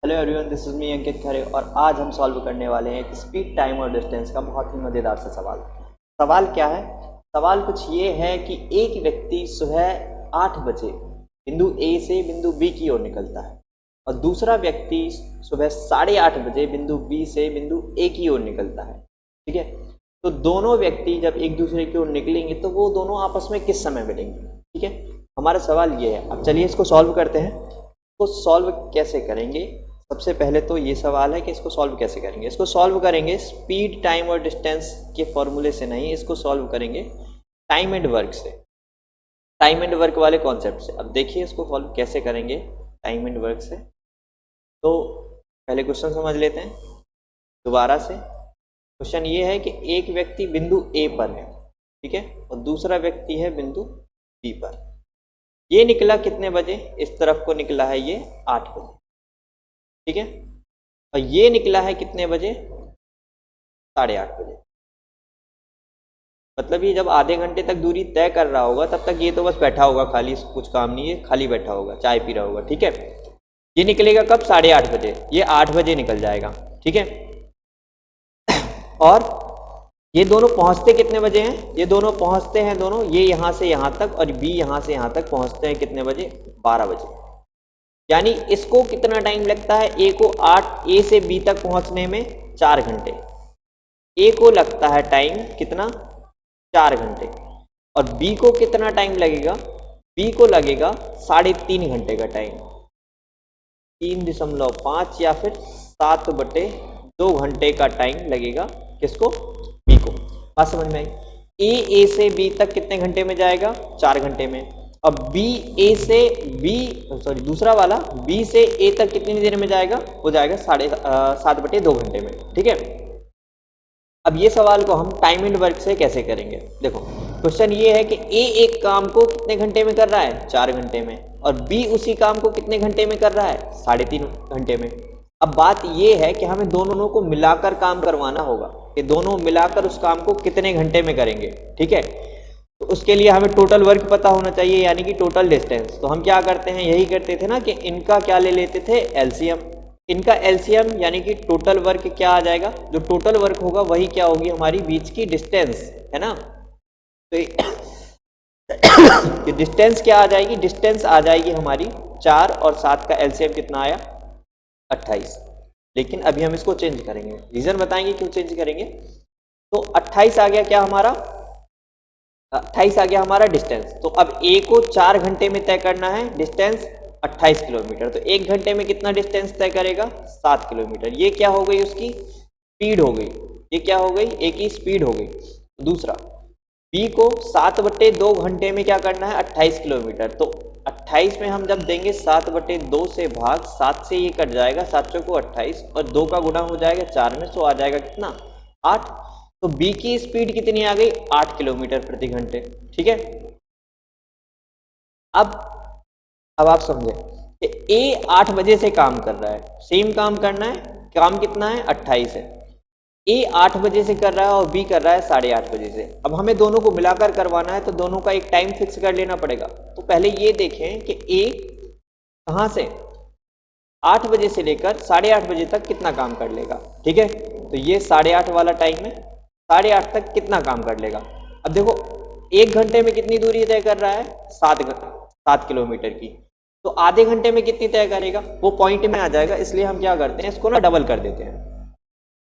Hello everyone, this is me Ankit Khare और आज हम सॉल्व करने वाले हैं एक स्पीड, टाइम और डिस्टेंस का बहुत ही मज़ेदार सा सवाल। सवाल क्या है? सवाल कुछ ये है कि एक व्यक्ति सुबह 8 बजे बिंदु ए से बिंदु बी की ओर निकलता है और दूसरा व्यक्ति सुबह 8:30 बजे बिंदु बी से बिंदु ए की ओर निकलता है। ठीक है, तो दोनों व्यक्ति जब एक दूसरे की ओर निकलेंगे तो वो दोनों आपस में किस समय मिलेंगे? ठीक है, हमारा सवाल ये है। अब चलिए इसको सॉल्व करते हैं। तो सॉल्व कैसे करेंगे? सबसे पहले तो ये सवाल है कि इसको सॉल्व कैसे करेंगे। इसको सॉल्व करेंगे स्पीड, टाइम और डिस्टेंस के फॉर्मूले से नहीं, इसको सॉल्व करेंगे टाइम एंड वर्क से, टाइम एंड वर्क वाले कॉन्सेप्ट से। अब देखिए इसको सॉल्व कैसे करेंगे टाइम एंड वर्क से। तो पहले क्वेश्चन समझ लेते हैं दोबारा से। क्वेश्चन ये है कि एक व्यक्ति बिंदु ए पर है, ठीक है, और दूसरा व्यक्ति है बिंदु बी पर। ये निकला कितने बजे? इस तरफ को निकला है ये 8 बजे, ठीक है, और ये निकला है कितने बजे? 8:30 बजे। मतलब ये जब आधे घंटे तक दूरी तय कर रहा होगा तब तक ये तो बस बैठा होगा, खाली, कुछ काम नहीं है, खाली बैठा होगा, चाय पी रहा होगा। ठीक है, ये निकलेगा कब? 8:30 बजे। ये 8 बजे निकल जाएगा, ठीक है। और ये दोनों पहुंचते कितने बजे हैं? ये दोनों पहुंचते हैं दोनों, ये यहां से यहां तक और बी यहां से यहां तक पहुंचते हैं कितने बजे? 12 बजे। यानी इसको कितना टाइम लगता है? ए को ए से बी तक पहुंचने में 4 घंटे। ए को लगता है टाइम कितना? 4 घंटे। और बी को कितना टाइम लगेगा? बी को लगेगा 3.5 घंटे का टाइम। 3.5 या फिर 7/2 घंटे का टाइम लगेगा किसको? बी को। बात समझ में आई? ए से बी तक कितने घंटे में जाएगा? 4 घंटे में। अब दूसरा वाला बी से ए तक कितनी देर में जाएगा? वो जाएगा 7/2 घंटे में, ठीक है। अब ये सवाल को हम टाइम एंड वर्क से कैसे करेंगे? देखो, क्वेश्चन ये है कि ए एक काम को कितने घंटे में कर रहा है? 4 घंटे में। और बी उसी काम को कितने घंटे में कर रहा है? 3.5 घंटे में। अब बात ये है कि हमें दोनों को मिलाकर काम करवाना होगा कि दोनों मिलाकर उस काम को कितने घंटे में करेंगे, ठीक है। तो उसके लिए हमें टोटल वर्क पता होना चाहिए, यानी कि टोटल डिस्टेंस। तो हम क्या करते हैं, यही करते थे ना कि इनका क्या ले लेते थे? एलसीएम। इनका एलसीएम यानी कि टोटल वर्क क्या आ जाएगा? जो टोटल वर्क होगा वही क्या होगी? हमारी बीच की डिस्टेंस, है ना। तो ये डिस्टेंस क्या आ जाएगी? डिस्टेंस आ जाएगी हमारी 4 और 7 का एलसीएम कितना आया? 28। लेकिन अभी हम इसको चेंज करेंगे, रीजन बताएंगे क्यों चेंज करेंगे। तो 28 आ गया क्या हमारा? 28 आ गया हमारा डिस्टेंस। तो अब ए को 4 घंटे में तय करना है डिस्टेंस 28 किलोमीटर। तो 1 घंटे में कितना डिस्टेंस तय करेगा? 7 किलोमीटर। ये क्या हो गई? उसकी स्पीड हो गई। ये क्या हो गई? ए की स्पीड हो गई। दूसरा, बी को 7/2 घंटे में क्या करना है? 28 किलोमीटर। तो 28 में हम जब देंगे 7/2 से भाग, 7 से ये कट जाएगा, 7 चौको 28 और 2 का गुणा हो जाएगा 4 में, सो आ जाएगा कितना? 8। तो बी की स्पीड कितनी आ गई? 8 किलोमीटर प्रति घंटे, ठीक है। अब आप समझे कि ए 8 बजे से काम कर रहा है, सेम काम करना है, काम कितना है? 28 है। ए 8 बजे से कर रहा है और बी कर रहा है 8:30 बजे से। अब हमें दोनों को मिलाकर करवाना है तो दोनों का एक टाइम फिक्स कर लेना पड़ेगा। तो पहले ये देखें कि ए कहां से 8 बजे से लेकर 8:30 बजे तक कितना काम कर लेगा, ठीक है। तो ये 8:30 वाला टाइम है, 8:30 तक कितना काम कर लेगा। अब देखो, 1 घंटे में कितनी दूरी तय कर रहा है? 7 किलोमीटर की। तो आधे घंटे में कितनी तय करेगा? वो पॉइंट में आ जाएगा। इसलिए हम क्या करते हैं, इसको ना डबल कर देते हैं।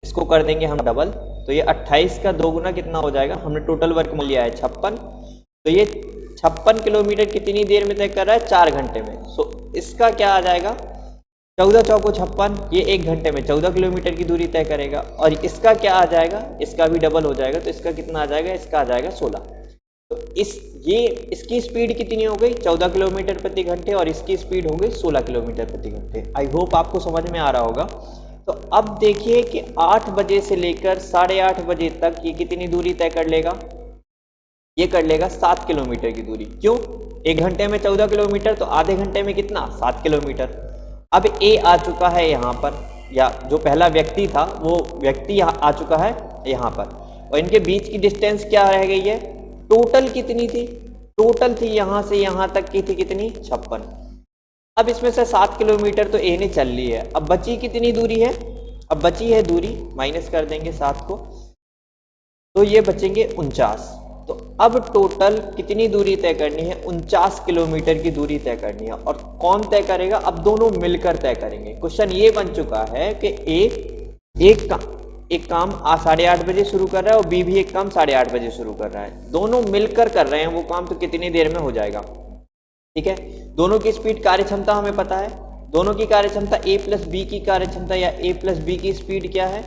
इसको कर देंगे हम डबल। तो ये 28 का 2 गुना कितना हो जाएगा? हमने टोटल वर्क में लिया है 56। तो ये 56 किलोमीटर कितनी देर में तय कर रहा है? 4 घंटे में। सो इसका क्या आ जाएगा? 14 चौको 56, ये 1 घंटे में 14 किलोमीटर की दूरी तय करेगा। और इसका क्या आ जाएगा? इसका भी डबल हो जाएगा। तो इसका कितना आ जाएगा? इसका आ जाएगा 16। तो इसकी स्पीड कितनी हो गई? 14 किलोमीटर प्रति घंटे और इसकी स्पीड हो गई 16 किलोमीटर प्रति घंटे। आई होप आपको समझ में आ रहा होगा। तो अब देखिए कि 8 बजे से लेकर 8:30 बजे तक ये कितनी दूरी तय कर लेगा? ये कर लेगा 7 किलोमीटर की दूरी। क्यों? 1 घंटे में 14 किलोमीटर, तो आधे घंटे में कितना? 7 किलोमीटर। अब ए आ चुका है यहाँ पर, या जो पहला व्यक्ति था वो व्यक्ति आ चुका है यहाँ पर, और इनके बीच की डिस्टेंस क्या रह गई है? टोटल कितनी थी? टोटल थी यहाँ से यहाँ तक की थी कितनी? 56। अब इसमें से 7 किलोमीटर तो ए ने चल ली है, अब बची कितनी दूरी है, अब बची है दूरी, माइनस कर देंगे 7 को, तो ये बचेंगे 49। तो अब टोटल कितनी दूरी तय करनी है, 49 किलोमीटर की दूरी तय करनी है। और कौन तय करेगा, अब दोनों मिलकर तय करेंगे। क्वेश्चन ये बन चुका है कि एक काम 8:30 बजे शुरू कर रहा है और बी भी एक काम 8:30 बजे शुरू कर रहा है, दोनों मिलकर कर रहे हैं वो काम, तो कितनी देर में हो जाएगा। ठीक है, दोनों की स्पीड कार्य क्षमता हमें पता है, दोनों की कार्य क्षमता ए प्लस बी की कार्य क्षमता या ए प्लस बी की स्पीड क्या है,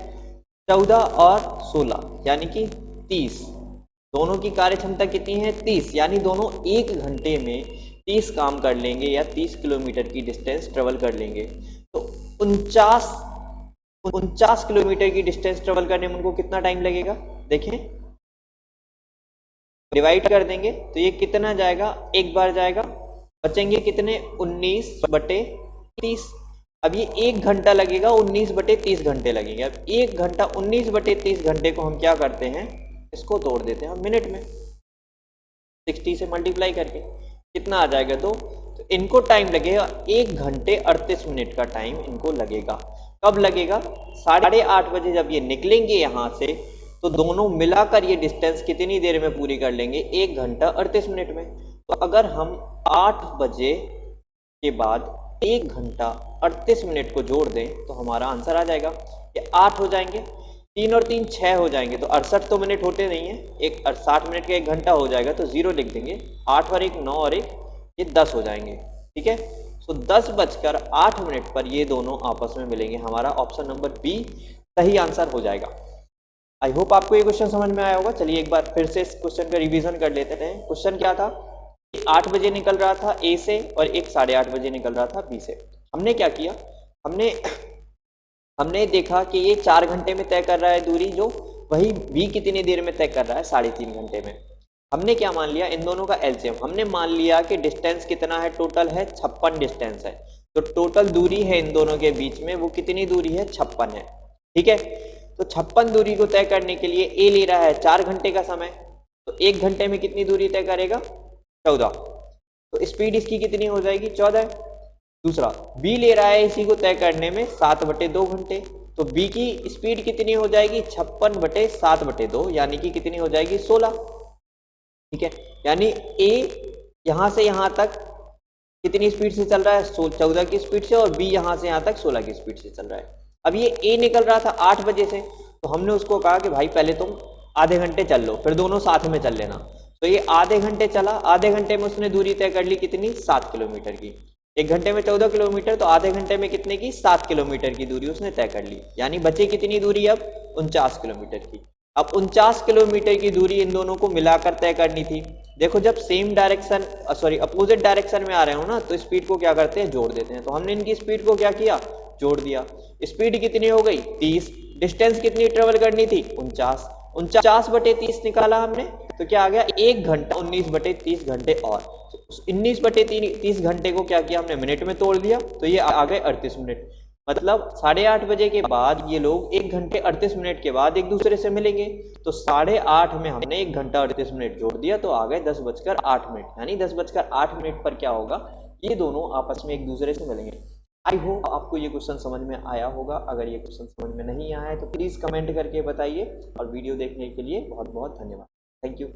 14 और 16 यानी कि 30। दोनों की कार्य क्षमता कितनी है, 30, यानी दोनों 1 घंटे में 30 काम कर लेंगे या 30 किलोमीटर की डिस्टेंस ट्रेवल कर लेंगे। तो 49 किलोमीटर की डिस्टेंस ट्रेवल करने में उनको कितना टाइम लगेगा, देखें डिवाइड कर देंगे तो ये कितना जाएगा, एक बार जाएगा, बचेंगे कितने 19/30। अब ये 1 घंटा लगेगा, 19/30 घंटे लगेंगे। अब 1 घंटा 19/30 घंटे को हम क्या करते हैं, इसको तोड़ देते हैं मिनट में, 60 से मल्टीप्लाई करके कितना आ जाएगा 2। तो इनको टाइम लगेगा 1 घंटे 38 मिनट का टाइम इनको लगेगा। कब लगेगा, 8:30 बजे जब ये निकलेंगे यहाँ से, तो दोनों मिलाकर ये डिस्टेंस कितनी देर में पूरी कर लेंगे, 1 घंटा 38 मिनट में। तो अगर हम 8 बजे के बाद 1 घंटा 38 मिनट को जोड़ दें तो हमारा आंसर आ जाएगा। ये 8 हो जाएंगे, 3 और 3 6 हो जाएंगे, तो 68 तो मिनट होते नहीं है, एक 60 मिनट का 1 घंटा हो जाएगा, तो 0 लिख देंगे। 8 और 1 9 और 1 ये 10 हो जाएंगे। ठीक है, तो 10:08 पर ये दोनों आपस में मिलेंगे। हमारा ऑप्शन नंबर बी सही आंसर हो जाएगा। आई होप आपको ये क्वेश्चन समझ में आया होगा। चलिए एक बार फिर से इस क्वेश्चन का रिवीजन कर लेते हैं। क्वेश्चन क्या था, 8 बजे निकल रहा था ए से और एक 8:30 बजे निकल रहा था बी से। हमने क्या किया, हमने देखा कि ये 4 घंटे में तय कर रहा है दूरी, जो वही बी कितनी देर में तय कर रहा है, 3.5 घंटे में। हमने क्या मान लिया, इन दोनों का एलसीएम हमने मान लिया कि डिस्टेंस कितना है, टोटल है 56 डिस्टेंस है। तो टोटल दूरी है इन दोनों के बीच में, वो कितनी दूरी है, 56 है। ठीक है, तो 56 दूरी को तय करने के लिए ए ले रहा है 4 घंटे का समय, तो 1 घंटे में कितनी दूरी तय करेगा, 14। तो स्पीड इसकी कितनी हो जाएगी, 14। दूसरा बी ले रहा है इसी को तय करने में 7/2 घंटे, तो बी की स्पीड कितनी हो जाएगी, 56/7/2 यानी कि कितनी हो जाएगी, 16। ठीक है, यानी ए यहां से यहां तक कितनी स्पीड से चल रहा है, 14 की स्पीड से, और बी यहां से यहां तक 16 की स्पीड से चल रहा है। अब ये ए निकल रहा था 8 बजे से, तो हमने उसको कहा कि भाई पहले तुम आधे घंटे चल लो, फिर दोनों साथ में चल लेना। तो ये आधे घंटे चला, आधे घंटे में उसने दूरी तय कर ली कितनी, 7 किलोमीटर की। 1 घंटे में 14 किलोमीटर, तो आधे घंटे में कितने की, 7 किलोमीटर की दूरी उसने तय कर ली। यानी बचे कितनी दूरी अब, 49 किलोमीटर की। अब 49 किलोमीटर की दूरी इन दोनों को मिलाकर तय करनी थी। देखो जब सेम डायरेक्शन अपोजिट डायरेक्शन में आ रहे हो ना, तो स्पीड को क्या करते हैं, जोड़ देते हैं। तो हमने इनकी स्पीड को क्या किया, जोड़ दिया। स्पीड कितनी हो गई, 30। डिस्टेंस कितनी ट्रेवल करनी थी, 49। 49/30 निकाला हमने, तो क्या आ गया, 1 घंटा 19/30 घंटे। और 19/30 घंटे को क्या किया हमने, मिनट में तोड़ दिया, तो ये आ गए 38 मिनट। मतलब 8:30 बजे के बाद ये लोग 1 घंटे 38 मिनट के बाद एक दूसरे से मिलेंगे। तो 8:30 में हमने 1 घंटा 38 मिनट जोड़ दिया, तो आ गए 10:08। यानी 10:08 पर क्या होगा, ये दोनों आपस में एक दूसरे से मिलेंगे। आई होप आपको ये क्वेश्चन समझ में आया होगा। अगर ये क्वेश्चन समझ में नहीं आया है तो प्लीज़ कमेंट करके बताइए, और वीडियो देखने के लिए बहुत बहुत धन्यवाद। Thank you.